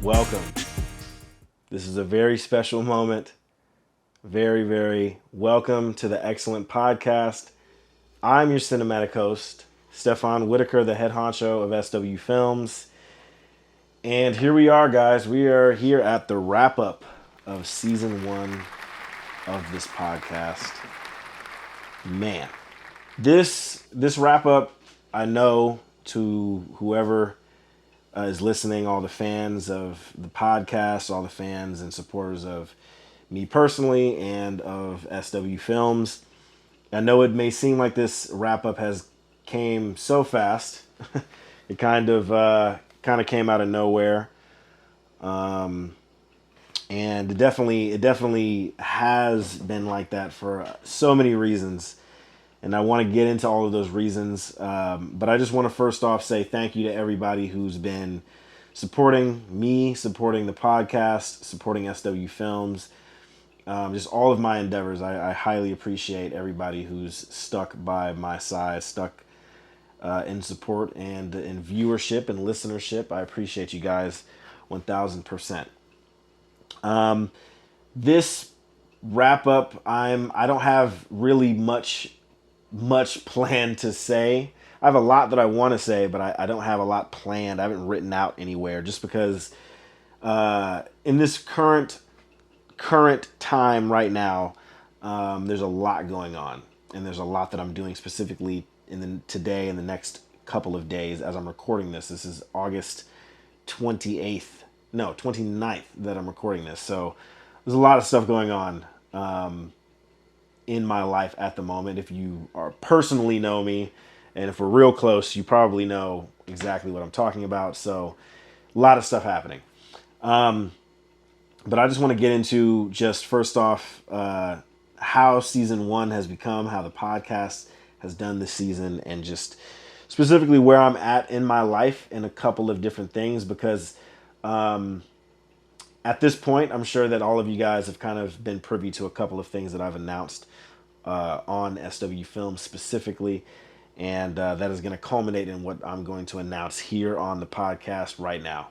Welcome. This is a very special moment. Very, very welcome to the excellent podcast. I'm your cinematic host, STEFON, WHITAKER, the head honcho of SW Films. And here we are, guys. We are here at the wrap-up of season 1 of this podcast. Man, this wrap-up, I know to whoever is listening, all the fans of the podcast, all the fans and supporters of me personally and of SW Films. I know it may seem like this wrap-up has came so fast. It kind of came out of nowhere. And it definitely has been like that for so many reasons. And I want to get into all of those reasons. But I just want to first off say thank you to everybody who's been supporting me, supporting the podcast, supporting SW Films. Just all of my endeavors. I highly appreciate everybody who's stuck by my side, stuck in support and in viewership and listenership. I appreciate you guys 1,000%. This wrap up, I don't have really much planned to say. I have a lot that I want to say, but I don't have a lot planned. I haven't written out anywhere just because in this current time right now, there's a lot going on, and there's a lot that I'm doing specifically today and the next couple of days as I'm recording this. This is August 29th that I'm recording this. So there's a lot of stuff going on in my life at the moment. If you personally know me, and if we're real close, you probably know exactly what I'm talking about. So a lot of stuff happening. But I just want to get into just first off how season 1 has become, how the podcast has done this season, and just specifically where I'm at in my life in a couple of different things, because at this point, I'm sure that all of you guys have kind of been privy to a couple of things that I've announced on SW Films specifically, and that is going to culminate in what I'm going to announce here on the podcast right now.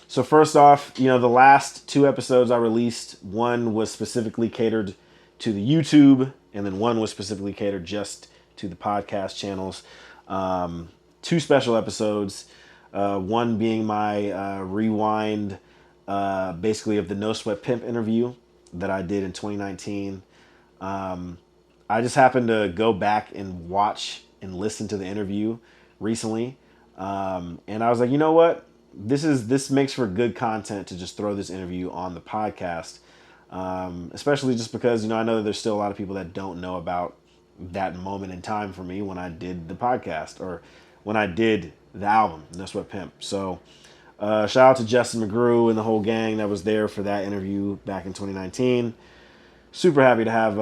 So first off, the last 2 episodes I released, one was specifically catered to the YouTube, and then one was specifically catered just to the podcast channels. 2 special episodes, one being my rewind, basically of the No Sweat Pimp interview that I did in 2019. I just happened to go back and watch and listen to the interview recently, and I was like, you know what? This makes for good content to just throw this interview on the podcast, especially just because, I know that there's still a lot of people that don't know about that moment in time for me when I did the podcast or when I did the album, No Sweat Pimp. So shout out to Justin McGrew and the whole gang that was there for that interview back in 2019. Super happy to have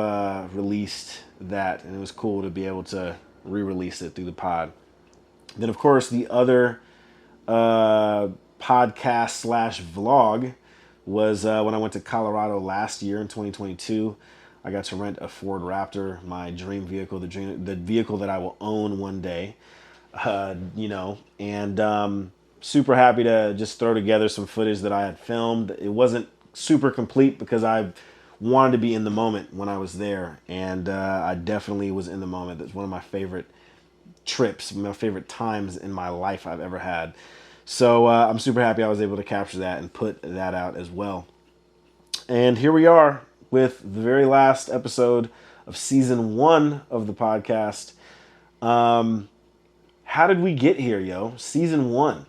released that, and it was cool to be able to re-release it through the pod. Then, of course, the other podcast / vlog was when I went to Colorado last year in 2022. I got to rent a Ford Raptor, my dream vehicle, the vehicle that I will own one day, and super happy to just throw together some footage that I had filmed. It wasn't super complete because I wanted to be in the moment when I was there, and I definitely was in the moment. That's one of my favorite trips, my favorite times in my life I've ever had. So I'm super happy I was able to capture that and put that out as well. And here we are with the very last episode of season 1 of the podcast. How did we get here, yo? Season 1.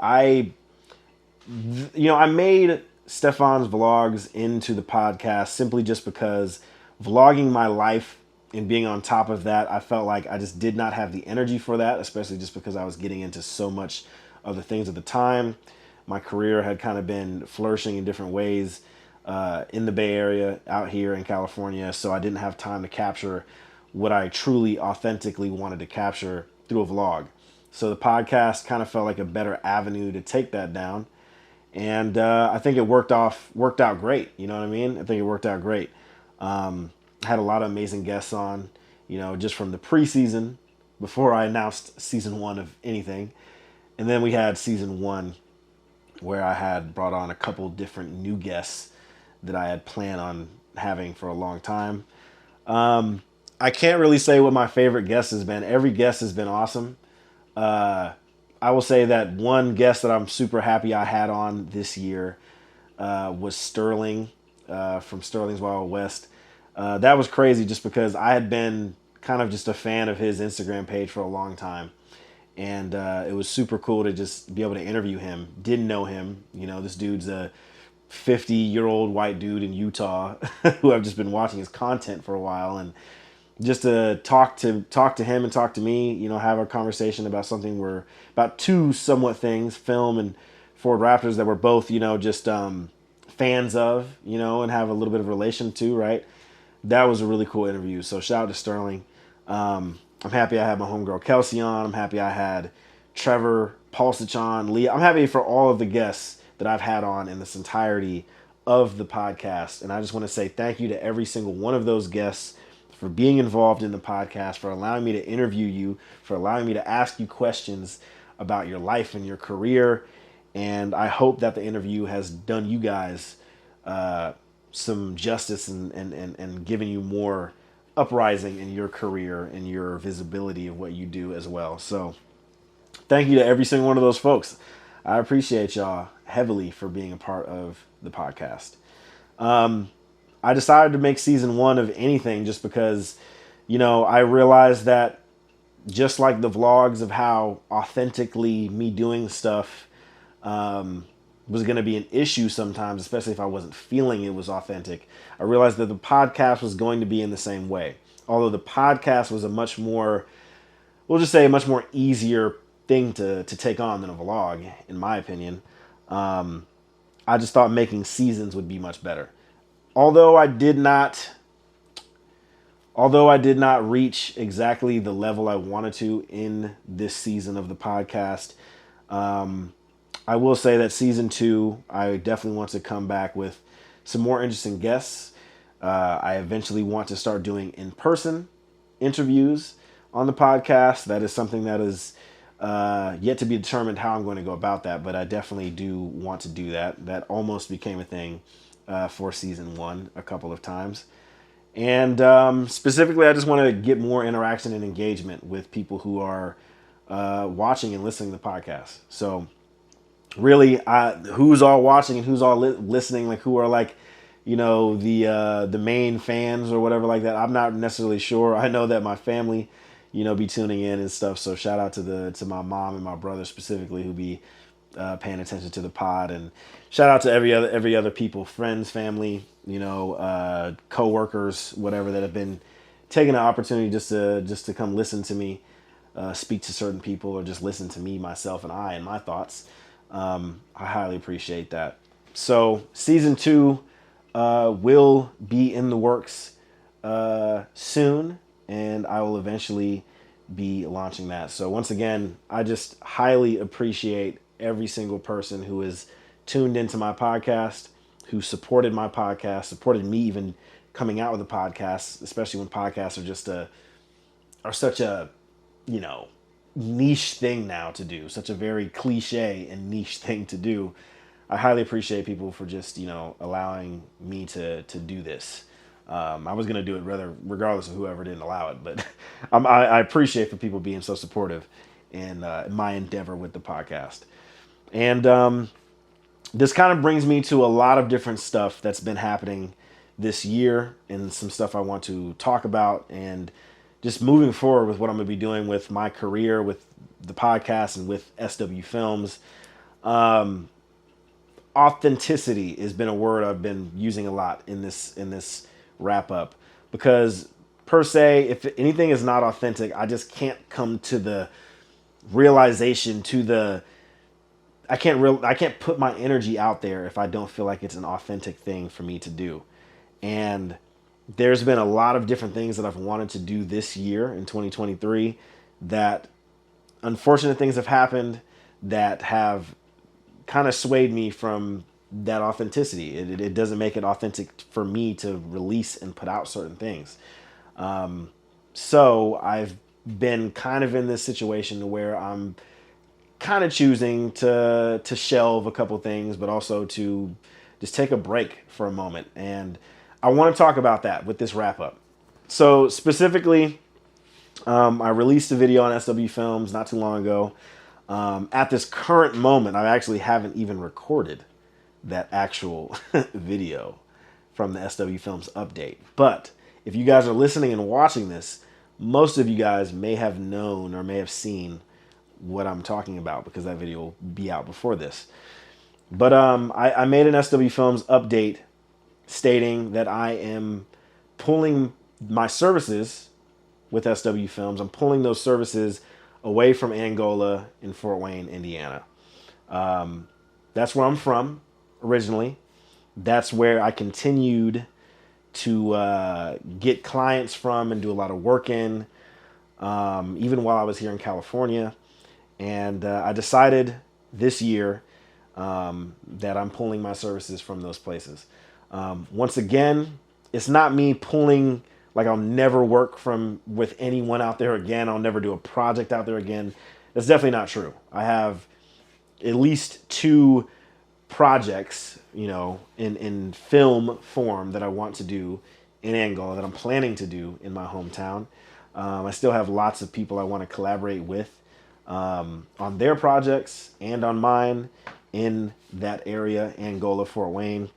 I made Stefon's vlogs into the podcast simply just because vlogging my life and being on top of that, I felt like I just did not have the energy for that, especially just because I was getting into so much of the things at the time. My career had kind of been flourishing in different ways in the Bay Area, out here in California, so I didn't have time to capture what I truly, authentically wanted to capture through a vlog. So the podcast kind of felt like a better avenue to take that down. And I think it worked out great. You know what I mean? I think it worked out great. Had a lot of amazing guests on, just from the preseason before I announced season 1 of anything. And then we had season 1, where I had brought on a couple different new guests that I had planned on having for a long time. I can't really say what my favorite guest has been. Every guest has been awesome. I will say that one guest that I'm super happy I had on this year was Sterling from Sterling's Wild West. That was crazy just because I had been kind of just a fan of his Instagram page for a long time. And it was super cool to just be able to interview him. Didn't know him. You know, this dude's a 50-year-old white dude in Utah who I've just been watching his content for a while. And just to talk to him and talk to me, you know, have a conversation about about two somewhat things, film and Ford Raptors, that we're both, you know, just fans of, you know, and have a little bit of relation to, right? That was a really cool interview. So shout out to Sterling. I'm happy I had my homegirl Kelsey on. I'm happy I had Trevor, Pulsich on, Leah. I'm happy for all of the guests that I've had on in this entirety of the podcast. And I just want to say thank you to every single one of those guests for being involved in the podcast, for allowing me to interview you, for allowing me to ask you questions about your life and your career. And I hope that the interview has done you guys some justice and given you more uprising in your career and your visibility of what you do as well. So thank you to every single one of those folks. I appreciate y'all heavily for being a part of the podcast. I decided to make season 1 of anything just because, you know, I realized that just like the vlogs of how authentically me doing stuff was going to be an issue sometimes, especially if I wasn't feeling it was authentic, I realized that the podcast was going to be in the same way. Although the podcast was a much more easier thing to take on than a vlog, in my opinion. I just thought making seasons would be much better. Although I did not reach exactly the level I wanted to in this season of the podcast, I will say that season 2, I definitely want to come back with some more interesting guests. I eventually want to start doing in-person interviews on the podcast. That is something that is yet to be determined how I'm going to go about that, but I definitely do want to do that. That almost became a thing for season 1 a couple of times. And specifically, I just want to get more interaction and engagement with people who are watching and listening to the podcast. So really, who's all watching and who's all listening, like who are like, you know, the main fans or whatever like that, I'm not necessarily sure. I know that my family, you know, be tuning in and stuff. So shout out to my mom and my brother specifically who be paying attention to the pod, and shout out to every other people, friends, family, you know, co-workers, whatever, that have been taking the opportunity just to come listen to me speak to certain people, or just listen to me, myself, and my thoughts. I highly appreciate that. So season 2 will be in the works soon, and I will eventually be launching that. So once again, I just highly appreciate every single person who is tuned into my podcast, who supported my podcast, supported me even coming out with a podcast, especially when podcasts are such a, you know, niche thing now to do, such a very cliche and niche thing to do. I highly appreciate people for just, you know, allowing me to do this. I was going to do it regardless of whoever didn't allow it, but I appreciate for people being so supportive in my endeavor with the podcast. And this kind of brings me to a lot of different stuff that's been happening this year, and some stuff I want to talk about, and just moving forward with what I'm going to be doing with my career, with the podcast, and with SW Films. Authenticity has been a word I've been using a lot in this wrap up, because per se, if anything is not authentic, I just can't come to the realization, I can't put my energy out there if I don't feel like it's an authentic thing for me to do. And there's been a lot of different things that I've wanted to do this year in 2023 that unfortunate things have happened that have kind of swayed me from that authenticity. It doesn't make it authentic for me to release and put out certain things. So I've been kind of in this situation where I'm kind of choosing to shelve a couple things, but also to just take a break for a moment. And I want to talk about that with this wrap up. So specifically, I released a video on SW Films not too long ago. At this current moment, I actually haven't even recorded that actual video from the SW Films update. But if you guys are listening and watching this, most of you guys may have known or may have seen what I'm talking about, because that video will be out before this. But I made an SW Films update stating that I am pulling my services with SW Films. I'm pulling those services away from Angola in Fort Wayne, Indiana. That's where I'm from originally. That's where I continued to get clients from and do a lot of work in, even while I was here in California. And I decided this year that I'm pulling my services from those places. Once again, it's not me pulling, like I'll never work with anyone out there again. I'll never do a project out there again. That's definitely not true. I have at least 2 projects, in film form that I want to do in Angola, that I'm planning to do in my hometown. I still have lots of people I want to collaborate with on their projects and on mine in that area, Angola, Fort Wayne.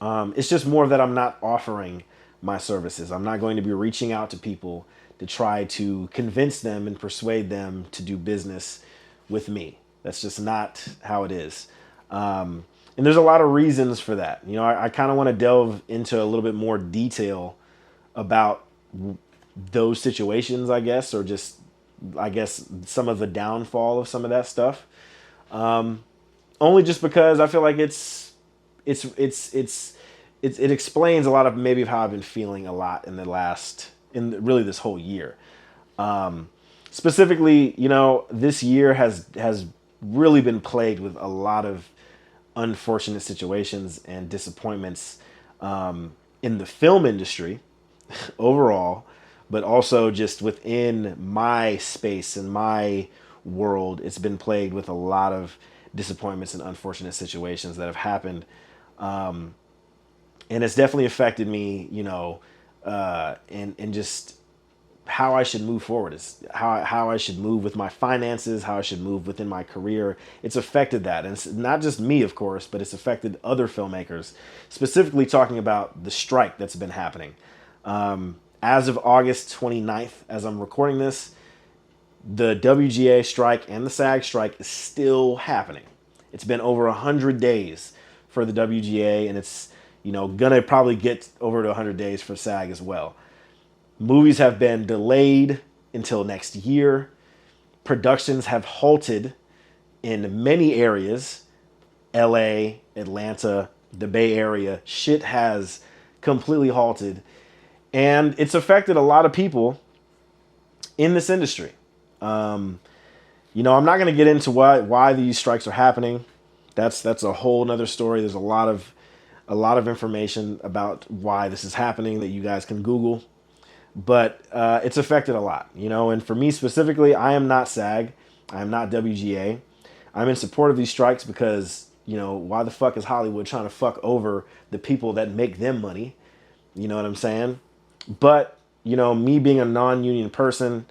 It's just more that I'm not offering my services. I'm not going to be reaching out to people to try to convince them and persuade them to do business with me. That's just not how it is. And there's a lot of reasons for that. I kind of want to delve into a little bit more detail about those situations, I guess, or just, some of the downfall of some of that stuff. Only just because I feel like it explains a lot of maybe how I've been feeling a lot in really this whole year. Specifically, this year has really been plagued with a lot of unfortunate situations and disappointments in the film industry overall, but also just within my space and my world. It's been plagued with a lot of disappointments and unfortunate situations that have happened. And it's definitely affected me, and just how I should move forward, is how I should move with my finances, how I should move within my career. It's affected that. And it's not just me, of course, but it's affected other filmmakers, specifically talking about the strike that's been happening. As of August 29th, as I'm recording this, the WGA strike and the SAG strike is still happening. It's been over 100 days for the WGA, and it's, gonna probably get over to 100 days for SAG as well. Movies have been delayed until next year. Productions have halted in many areas. LA, Atlanta, the Bay Area. Shit has completely halted. And it's affected a lot of people in this industry. I'm not going to get into why these strikes are happening. That's a whole nother story. There's a lot of information about why this is happening that you guys can Google. But it's affected a lot, and for me specifically, I am not SAG. I am not WGA. I'm in support of these strikes because, why the fuck is Hollywood trying to fuck over the people that make them money? You know what I'm saying? But, me being a non-union person,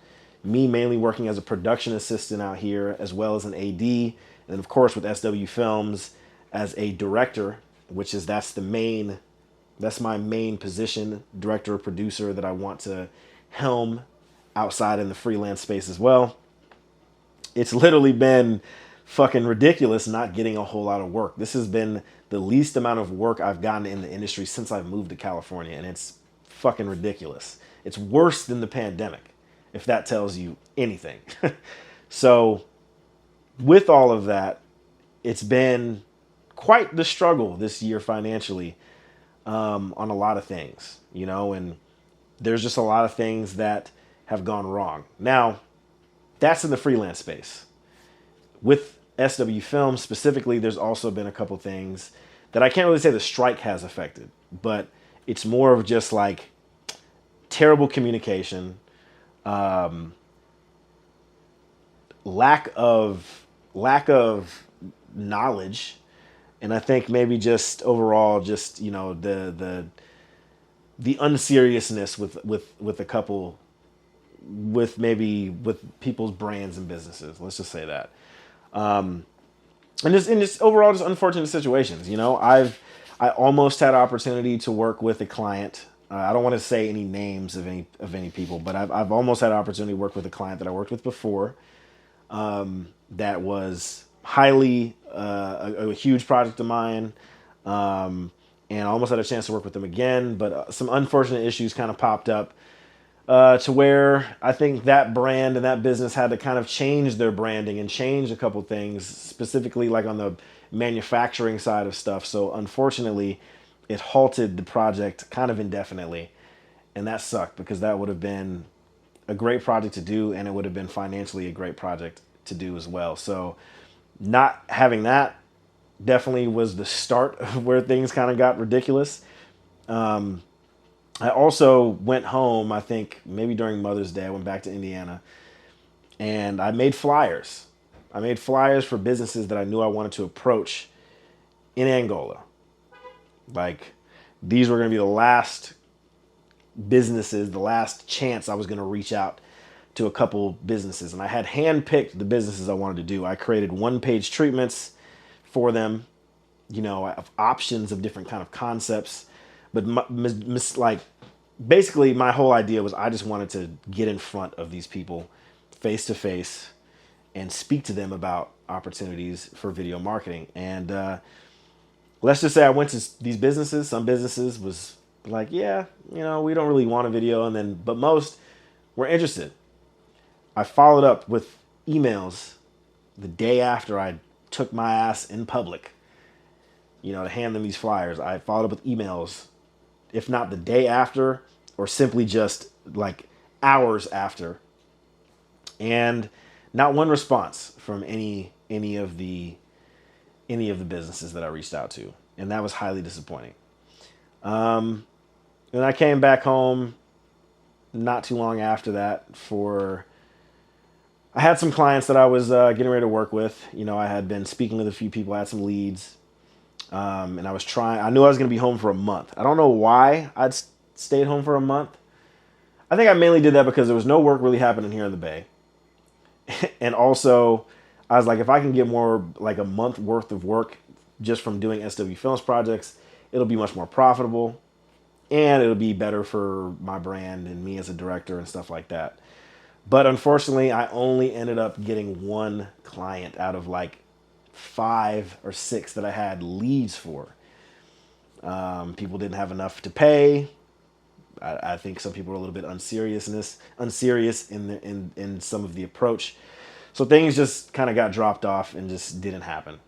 me mainly working as a production assistant out here, as well as an AD, and of course with SW Films as a director, that's my main position, director, producer, that I want to helm outside in the freelance space as well. It's literally been fucking ridiculous not getting a whole lot of work. This has been the least amount of work I've gotten in the industry since I've moved to California, and it's fucking ridiculous. It's worse than the pandemic, if that tells you anything. So with all of that, it's been quite the struggle this year financially. On a lot of things, and there's just a lot of things that have gone wrong. Now, that's in the freelance space. With SW Films specifically, there's also been a couple things that I can't really say the strike has affected, but it's more of just like terrible communication, lack of lack of knowledge, and I think maybe just overall, just the unseriousness with a couple, with people's brands and businesses. Let's just say that. And just overall, just unfortunate situations. I almost had opportunity to work with a client. I don't want to say any names of any people, but I've almost had opportunity to work with a client that I worked with before. That was highly a huge project of mine, and I almost had a chance to work with them again. But some unfortunate issues kind of popped up. To where I think that brand and that business had to kind of change their branding and change a couple things, specifically like on the manufacturing side of stuff. So unfortunately, it halted the project kind of indefinitely. And that sucked because that would have been a great project to do, and it would have been financially a great project to do as well. So not having that definitely was the start of where things kind of got ridiculous. I also went home, I think maybe during Mother's Day. I went back to Indiana and I made flyers. I made flyers for businesses that I knew I wanted to approach in Angola. Like, these were going to be the last businesses, the last chance I was going to reach out to a couple businesses. And I had handpicked the businesses I wanted to do. I created one-page treatments for them, of options of different kind of concepts. But basically my whole idea was I just wanted to get in front of these people face to face and speak to them about opportunities for video marketing. And let's just say I went to these businesses. Some businesses was like, yeah, we don't really want a video. But most were interested. I followed up with emails the day after I took my ass in public, to hand them these flyers. I followed up with emails, if not the day after, or simply just like hours after, and not one response from any of the businesses that I reached out to, and that was highly disappointing. And I came back home not too long after that. I had some clients that I was getting ready to work with. I had been speaking with a few people, I had some leads. And I knew I was going to be home for a month. I don't know why I'd stayed home for a month. I think I mainly did that because there was no work really happening here in the Bay. And also, I was like, if I can get more like a month worth of work just from doing SW Films projects, it'll be much more profitable. And it'll be better for my brand and me as a director and stuff like that. But unfortunately, I only ended up getting one client out of like 5 or 6 that I had leads for. People didn't have enough to pay. I think some people were a little bit unserious in some of the approach. So things just kind of got dropped off and just didn't happen.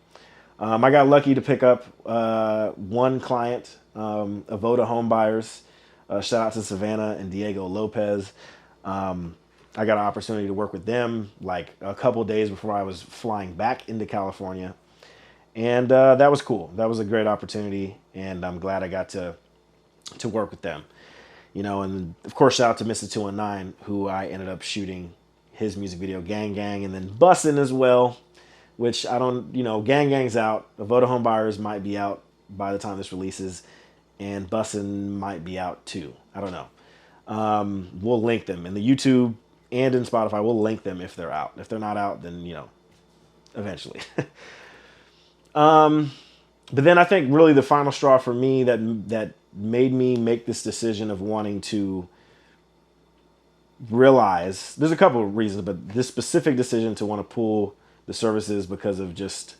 I got lucky to pick up one client, Avoda Home Buyers. Shout out to Savannah and Diego Lopez. I got an opportunity to work with them like a couple of days before I was flying back into California. And that was cool. That was a great opportunity. And I'm glad I got to work with them. And of course, shout out to Mr. 219, who I ended up shooting his music video, Gang Gang, and then Bussin' as well, which I don't, Gang Gang's out. Avoda Home Buyers might be out by the time this releases. And Bussin' might be out too. I don't know. We'll link them in the YouTube and in Spotify. We'll link them if they're out. If they're not out, then, eventually. But then I think really the final straw for me that made me make this decision of wanting to realize, there's a couple of reasons, but this specific decision to want to pull the services because of just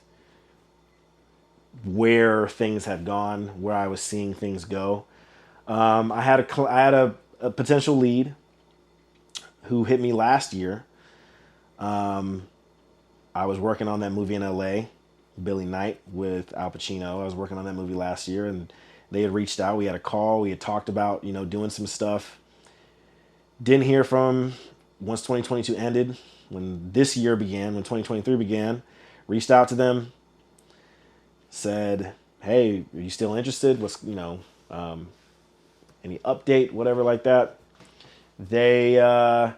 where things had gone, where I was seeing things go. I had a potential lead who hit me last year. I was working on that movie in LA, Billy Knight with Al Pacino. I was working on that movie last year, and they had reached out. We had a call. We had talked about, doing some stuff. Didn't hear from once 2022 ended. When this year began, when 2023 began, reached out to them, said, hey, are you still interested? What's, any update, whatever like that. They, said,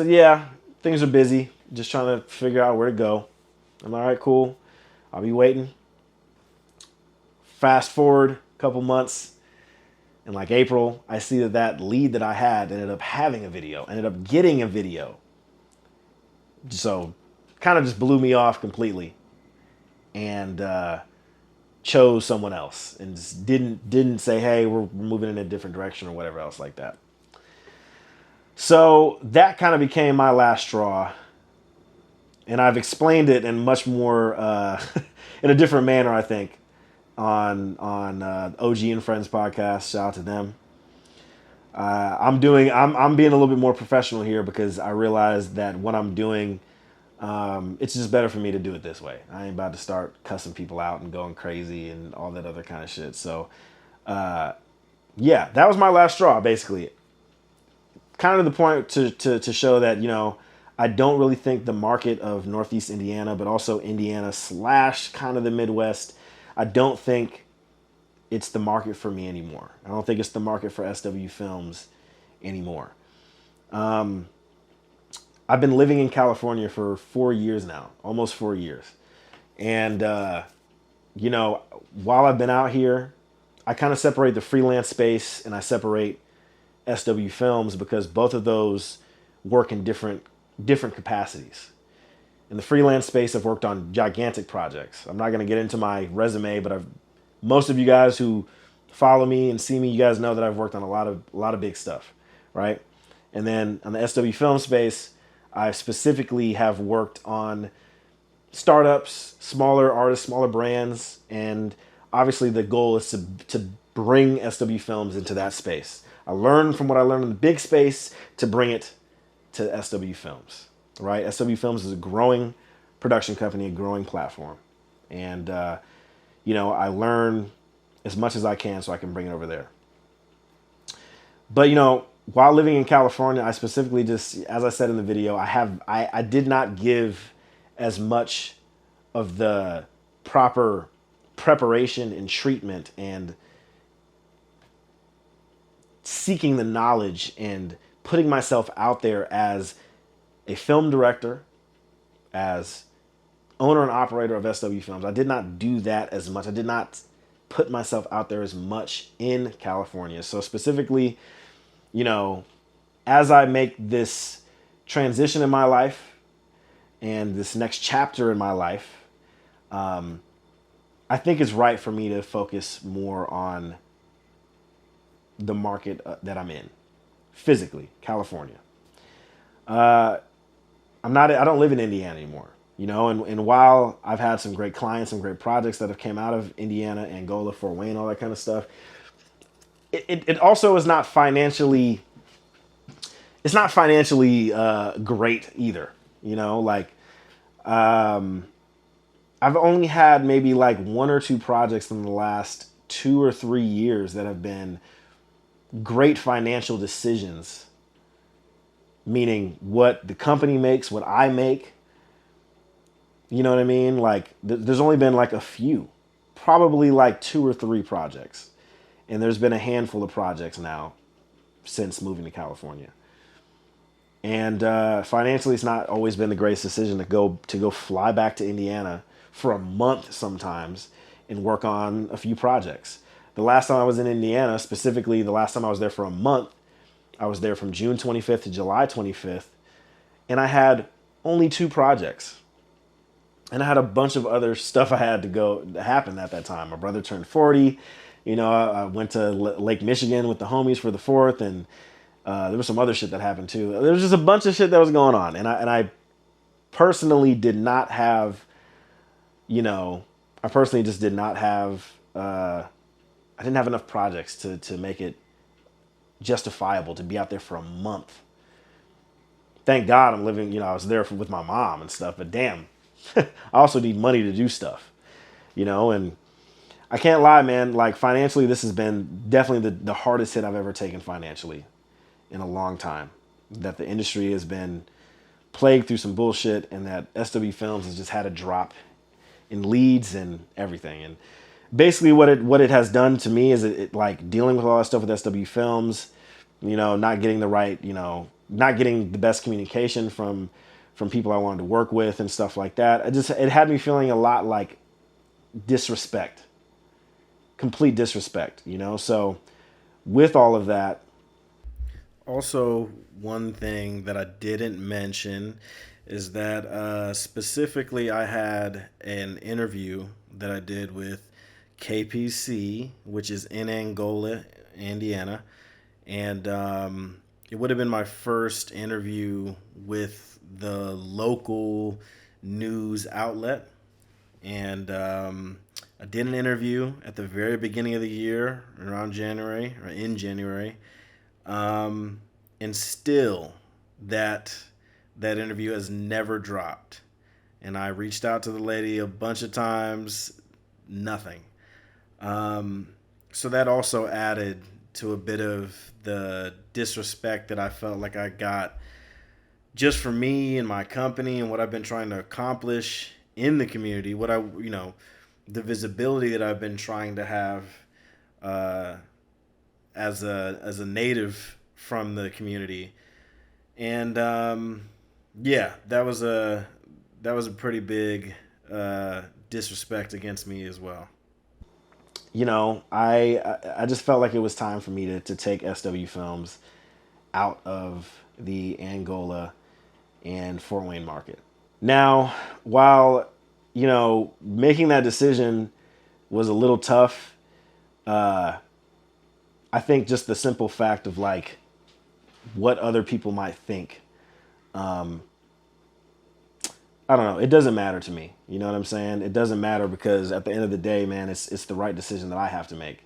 yeah, things are busy. just trying to figure out where to go. I'm all right, cool. I'll be waiting. Fast forward a couple months. In like April, I see that lead that I had ended up having a video, ended up getting a video. So kind of just blew me off completely, and chose someone else, and just didn't say, hey, we're moving in a different direction or whatever else like that. So that kind of became my last straw, and I've explained it in much more in a different manner, I think, on OG and Friends podcast. Shout out to them. I'm being a little bit more professional here because I realize that what I'm doing, it's just better for me to do it this way. I ain't about to start cussing people out and going crazy and all that other kind of shit. So, yeah, that was my last straw, basically. Kind of the point to show that, you know, I don't really think the market of Northeast Indiana, but also Indiana / kind of the Midwest, I don't think it's the market for me anymore. I don't think it's the market for SW Films anymore. I've been living in California for 4 years now, almost 4 years. And, you know, while I've been out here, I kind of separate the freelance space and I separate SW Films because both of those work in different capacities. In the freelance space, I've worked on gigantic projects. I'm not going to get into my resume, but most of you guys who follow me and see me, you guys know that I've worked on a lot of big stuff, right? And then on the SW Film space, I specifically have worked on startups, smaller artists, smaller brands, and obviously the goal is to bring SW Films into that space. I learned from what I learned in the big space to bring it to SW Films. Right, SW Films is a growing production company, a growing platform, and you know, I learn as much as I can so I can bring it over there. But you know, while living in California, I specifically just, as I said in the video, I did not give as much of the proper preparation and treatment and seeking the knowledge and putting myself out there as a film director, as owner and operator of SW Films. I did not do that as much. I did not put myself out there as much in California. So specifically, you know, as I make this transition in my life and this next chapter in my life, I think it's right for me to focus more on the market that I'm in, physically, California. I don't live in Indiana anymore, you know, and while I've had some great clients, some great projects that have came out of Indiana, Angola, Fort Wayne, all that kind of stuff, it also is not financially, great either, you know, like, I've only had maybe like 1 or 2 projects in the last 2 or 3 years that have been great financial decisions. Meaning what the company makes, what I make. You know what I mean? Like, there's only been like a few, probably like 2 or 3 projects. And there's been a handful of projects now since moving to California. And financially, it's not always been the greatest decision to go fly back to Indiana for a month sometimes and work on a few projects. The last time I was in Indiana, specifically the last time I was there for a month, I was there from June 25th to July 25th, and I had only 2 projects. And I had a bunch of other stuff I had to happen at that time. My brother turned 40. You know, I went to Lake Michigan with the homies for the 4th, and there was some other shit that happened too. There was just a bunch of shit that was going on, and I personally did not have, you know, I personally just did not have, I didn't have enough projects to make it justifiable to be out there for a month. Thank God I'm living, you know, I was there with my mom and stuff, but damn, I also need money to do stuff, you know, and I can't lie, man, like financially, this has been definitely the hardest hit I've ever taken financially in a long time. That the industry has been plagued through some bullshit, and that SW Films has just had a drop in leads and everything. And basically what it has done to me is it like dealing with all that stuff with SW Films, you know, not getting the right, you know, not getting the best communication from from people I wanted to work with and stuff like that. It had me feeling a lot like disrespect, complete disrespect, you know? So with all of that, also one thing that I didn't mention is that specifically I had an interview that I did with KPC, which is in Angola, Indiana. And it would have been my first interview with the local news outlet. And I did an interview at the very beginning of the year, around January, or in January. And still, that interview has never dropped. And I reached out to the lady a bunch of times, nothing. So that also added to a bit of the disrespect that I felt like I got just for me and my company and what I've been trying to accomplish in the community, the visibility that I've been trying to have as a native from the community. And yeah, that was a pretty big disrespect against me as well. You know, I just felt like it was time for me to take SW Films out of the Angola and Fort Wayne market. Now, while, making that decision was a little tough, I think just the simple fact of like what other people might think, I don't know. It doesn't matter to me. You know what I'm saying? It doesn't matter because at the end of the day, man, it's the right decision that I have to make.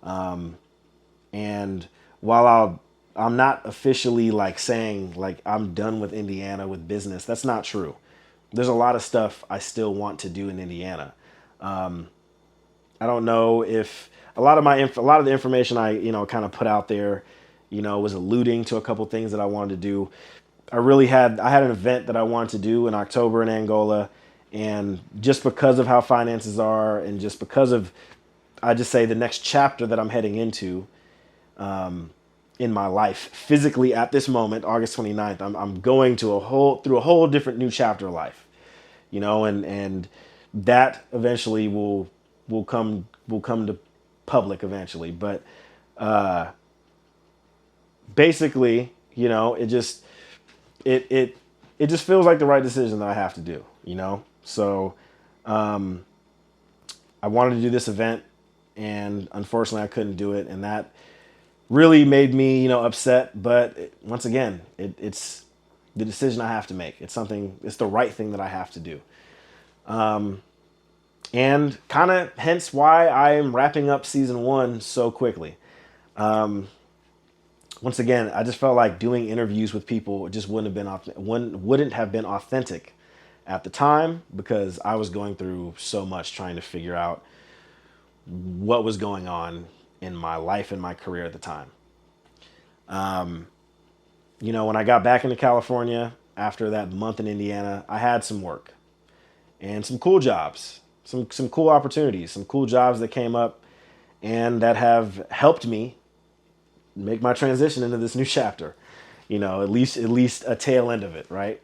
And while I'm not officially like saying like I'm done with Indiana with business, that's not true. There's a lot of stuff I still want to do in Indiana. I don't know if a lot of the information I kind of put out there, was alluding to a couple things that I wanted to do. I had an event that I wanted to do in October in Angola, and just because of how finances are, and just because of, I just say the next chapter that I'm heading into in my life, physically at this moment, August 29th, I'm going to through a whole different new chapter of life, and that eventually will come to public eventually, but basically, it just feels like the right decision that I have to do, So, I wanted to do this event, and unfortunately I couldn't do it. And that really made me, upset. But once again, it's the decision I have to make. It's the right thing that I have to do. And kind of hence why I'm wrapping up season 1 so quickly. Once again, I just felt like doing interviews with people just wouldn't have been authentic at the time, because I was going through so much trying to figure out what was going on in my life and my career at the time. When I got back into California after that month in Indiana, I had some work and some cool jobs, some cool opportunities, some cool jobs that came up and that have helped me make my transition into this new chapter, at least a tail end of it. Right.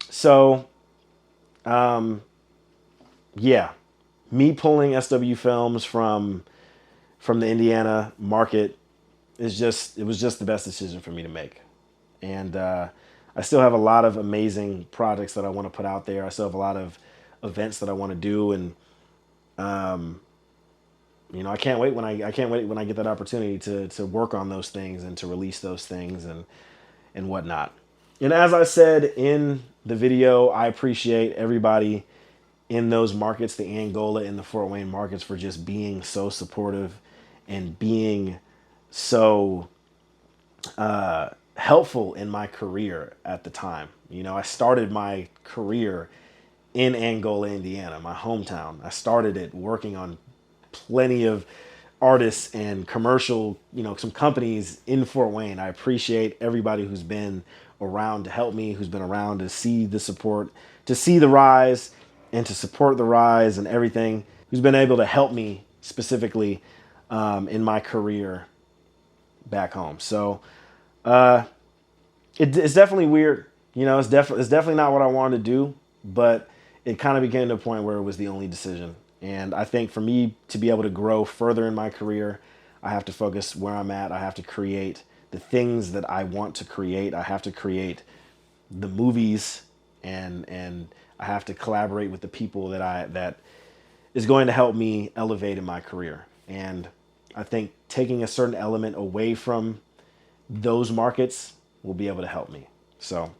So, yeah, me pulling SW Films from the Indiana market it was just the best decision for me to make. And, I still have a lot of amazing projects that I want to put out there. I still have a lot of events that I want to do. And, I can't wait when I get that opportunity to work on those things and to release those things and whatnot. And as I said in the video, I appreciate everybody in those markets, the Angola and the Fort Wayne markets, for just being so supportive and being so helpful in my career at the time. I started my career in Angola, Indiana, my hometown. I started it working on plenty of artists and commercial, some companies in Fort Wayne. I appreciate everybody who's been around to help me, who's been around to see the support, to see the rise and to support the rise and everything, who's been able to help me specifically in my career back home. So it's definitely weird, It's definitely not what I wanted to do, but it kind of became to a point where it was the only decision. And I think for me to be able to grow further in my career, I have to focus where I'm at. I have to create the things that I want to create. I have to create the movies, and I have to collaborate with the people that is going to help me elevate in my career. And I think taking a certain element away from those markets will be able to help me. So,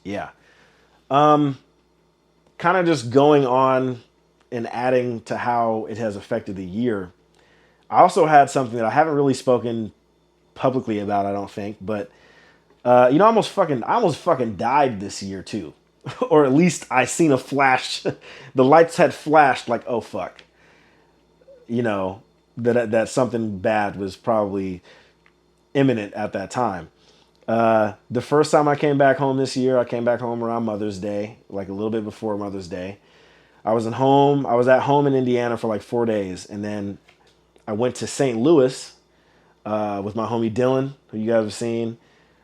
yeah. Kind of just going on and adding to how it has affected the year. I also had something that I haven't really spoken publicly about, I don't think, but I almost fucking died this year too. Or at least I seen a flash. The lights had flashed like, oh fuck. That something bad was probably imminent at that time. The first time I came back home this year, I came back home around Mother's Day, like a little bit before Mother's Day. I was at home in Indiana for like 4 days, and then I went to St. Louis with my homie Dylan, who you guys have seen,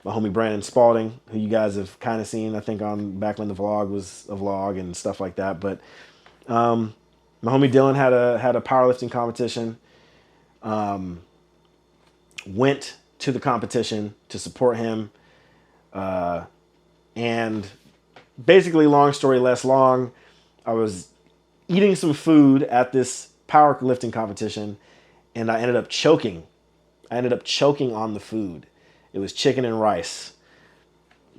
my homie Brandon Spalding, who you guys have kind of seen, I think, on back when the vlog was a vlog and stuff like that. But my homie Dylan had a powerlifting competition. Went to the competition to support him, and basically, long story less long, I was eating some food at this powerlifting competition, and I ended up choking. I ended up choking on the food. It was chicken and rice.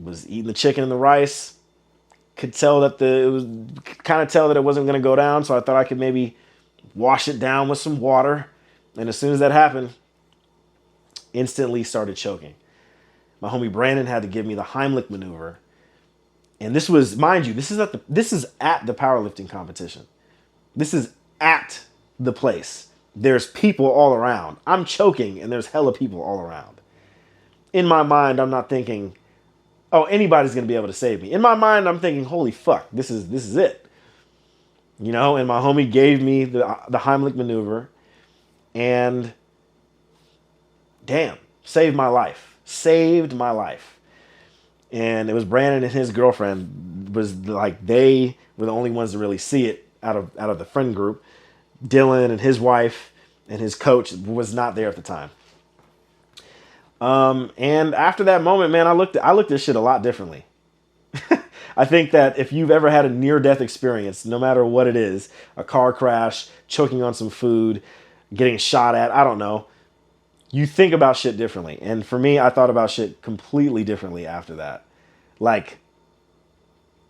Was eating the chicken and the rice. Could tell that it wasn't going to go down, so I thought I could maybe wash it down with some water. And as soon as that happened, instantly started choking. My homie Brandon had to give me the Heimlich maneuver. And this was, mind you, this is at the powerlifting competition. This is at the place. There's people all around. I'm choking and there's hella people all around. In my mind, I'm not thinking, oh, anybody's going to be able to save me. In my mind, I'm thinking, holy fuck, this is it. And my homie gave me the Heimlich maneuver, and damn, saved my life. Saved my life. And it was Brandon and his girlfriend they were the only ones to really see it out of the friend group. Dylan and his wife and his coach was not there at the time. And after that moment, man, I looked at this shit a lot differently. I think that if you've ever had a near-death experience, no matter what it is, a car crash, choking on some food, getting shot at, I don't know, you think about shit differently. And for me, I thought about shit completely differently after that. Like,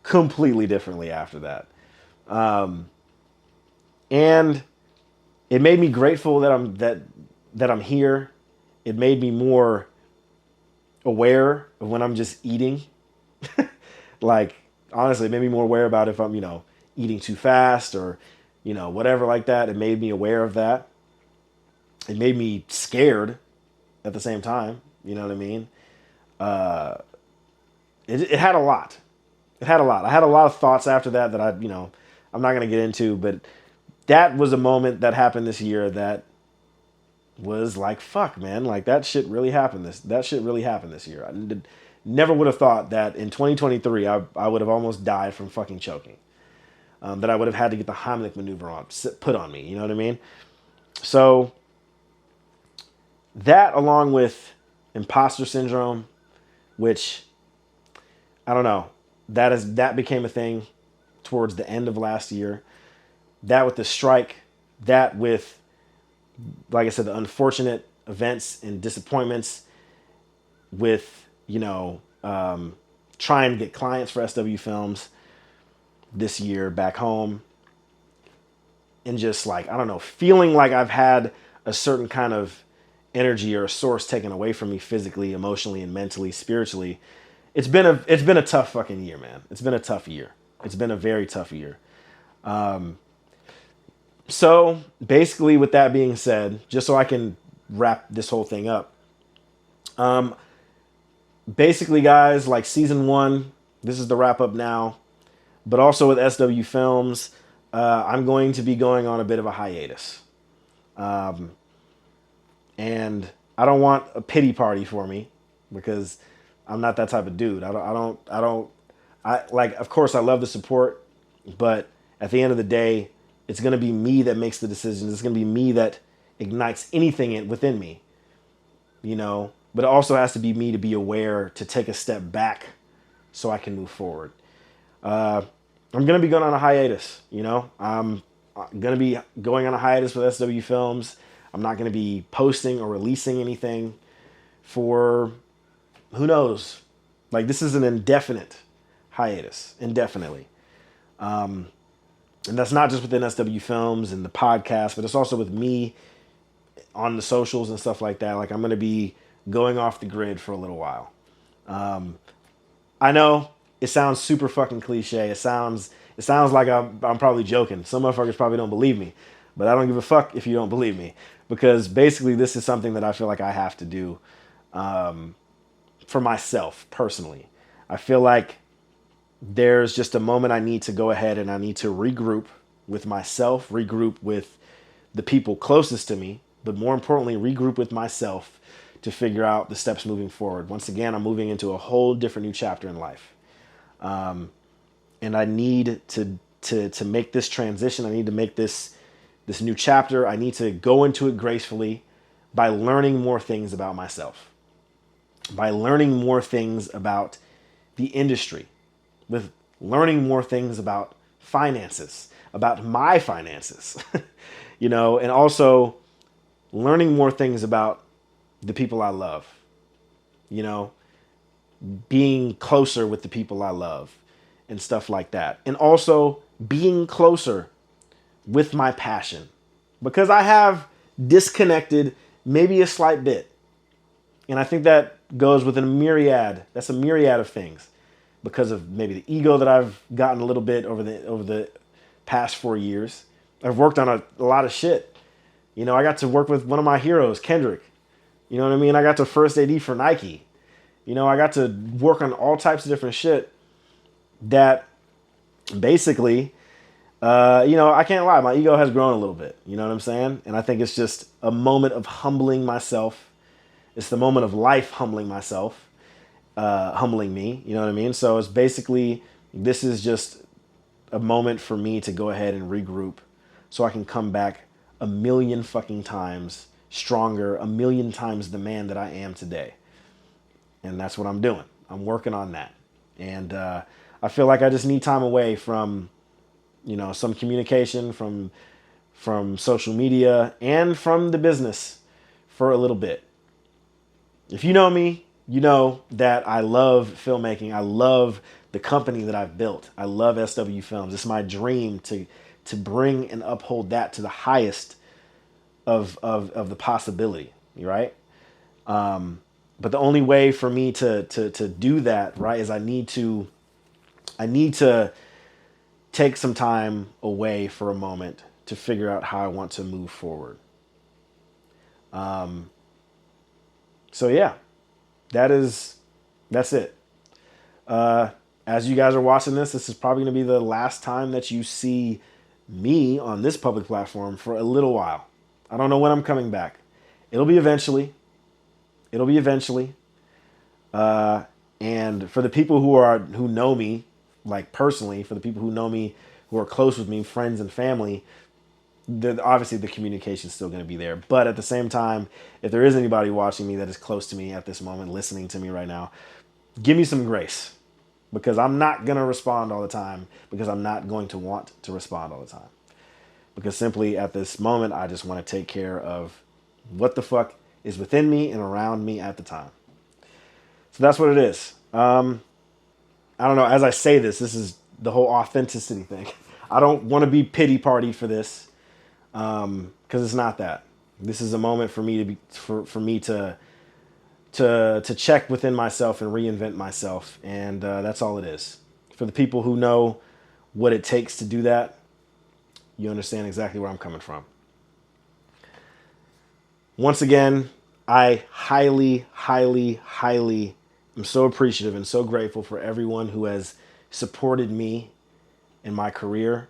completely differently after that. And it made me grateful that I'm here. It made me more aware of when I'm just eating. Like, honestly, it made me more aware about if I'm, eating too fast or, whatever like that. It made me aware of that. It made me scared at the same time. You know what I mean? It had a lot. It had a lot. I had a lot of thoughts after that I'm not going to get into, but that was a moment that happened this year that was like, fuck, man, like that shit really happened this year. I never would have thought that in 2023, I would have almost died from fucking choking. That I would have had to get the Heimlich maneuver put on me. You know what I mean? So that, along with imposter syndrome, which I don't know, that became a thing towards the end of last year. That with the strike, that with, like I said, the unfortunate events and disappointments with, trying to get clients for SW Films this year back home. And just like, I don't know, feeling like I've had a certain kind of energy or a source taken away from me physically, emotionally, and mentally, spiritually. It's been a tough fucking year, man. It's been a tough year. It's been a very tough year. So basically, with that being said, just so I can wrap this whole thing up, basically, guys, like season 1, this is the wrap up now, but also with SW Films, I'm going to be going on a bit of a hiatus. And I don't want a pity party for me, because I'm not that type of dude. I like, of course I love the support, but at the end of the day, it's going to be me that makes the decisions. It's going to be me that ignites anything within me, you know, but it also has to be me to be aware to take a step back so I can move forward. I'm going to be going on a hiatus, you know, I'm going to be going on a hiatus with SW Films. I'm not going to be posting or releasing anything for who knows. Like, this is an indefinite hiatus, indefinitely. And that's not just within SW Films and the podcast, but it's also with me on the socials and stuff like that. Like, I'm going to be going off the grid for a little while. I know it sounds super fucking cliche. It sounds like I'm probably joking. Some motherfuckers probably don't believe me, but I don't give a fuck if you don't believe me, because basically this is something that I feel like I have to do for myself personally. I feel like there's just a moment I need to go ahead and I need to regroup with myself, regroup with the people closest to me, but more importantly, regroup with myself to figure out the steps moving forward. Once again, I'm moving into a whole different new chapter in life. And I need to make this transition. I need to make this new chapter. I need to go into it gracefully by learning more things about myself, by learning more things about the industry, with learning more things about finances, about my finances, you know, and also learning more things about the people I love, you know, being closer with the people I love and stuff like that. And also being closer with my passion, because I have disconnected maybe a slight bit. And I think that goes with that's a myriad of things, because of maybe the ego that I've gotten a little bit over the past 4 years. I've worked on a lot of shit. You know, I got to work with one of my heroes, Kendrick. You know what I mean? I got to first AD for Nike. You know, I got to work on all types of different shit that basically, you know, I can't lie, my ego has grown a little bit. You know what I'm saying? And I think it's just a moment of humbling myself. It's the moment of life humbling myself, humbling me. You know what I mean? So it's basically, this is just a moment for me to go ahead and regroup so I can come back a million fucking times stronger, a million times the man that I am today. And that's what I'm doing. I'm working on that. And I feel like I just need time away from, you know, some communication, from social media and from the business for a little bit. If you know me, you know that I love filmmaking. I love the company that I've built. I love SW Films. It's my dream to bring and uphold that to the highest of the possibility, right? But the only way for me to do that, right, is I need to take some time away for a moment to figure out how I want to move forward. So yeah, that's it. As you guys are watching this is probably going to be the last time that you see me on this public platform for a little while. I don't know when I'm coming back. It'll be eventually. And for the people who know me, like personally, for the people who know me, who are close with me, friends and family, obviously the communication is still going to be there. But at the same time, if there is anybody watching me that is close to me at this moment, listening to me right now, give me some grace, because I'm not going to respond all the time, because I'm not going to want to respond all the time. Because simply at this moment, I just want to take care of what the fuck is within me and around me at the time. So that's what it is. I don't know. As I say this is the whole authenticity thing. I don't want to be pity party for this, because it's not that. This is a moment for me to check within myself and reinvent myself, and that's all it is. For the people who know what it takes to do that, you understand exactly where I'm coming from. Once again, I highly, highly, highly am so appreciative and so grateful for everyone who has supported me in my career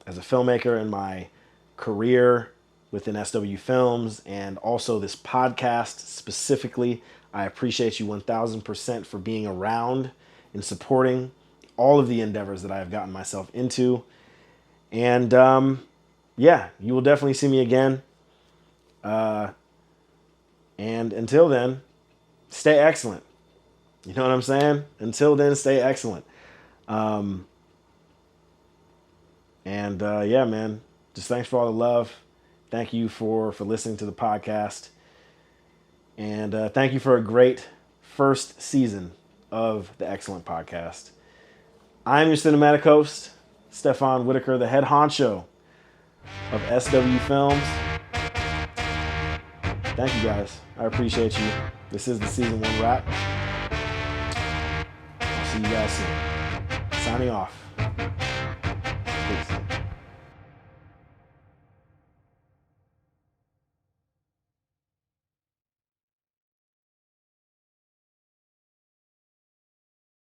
as a filmmaker, in my career within SW Films, and also this podcast specifically. I appreciate you 1000% for being around and supporting all of the endeavors that I have gotten myself into. And yeah, you will definitely see me again. And until then, stay excellent. You know what I'm saying? Until then, stay excellent. Yeah, man, just thanks for all the love. Thank you for listening to the podcast. And thank you for a great first season of the Excellent Podcast. I'm your cinematic host, STEFON WHITAKER, the head honcho of SW Films. Thank you guys. I appreciate you. This is the season 1 wrap. I'll see you guys soon. Signing off.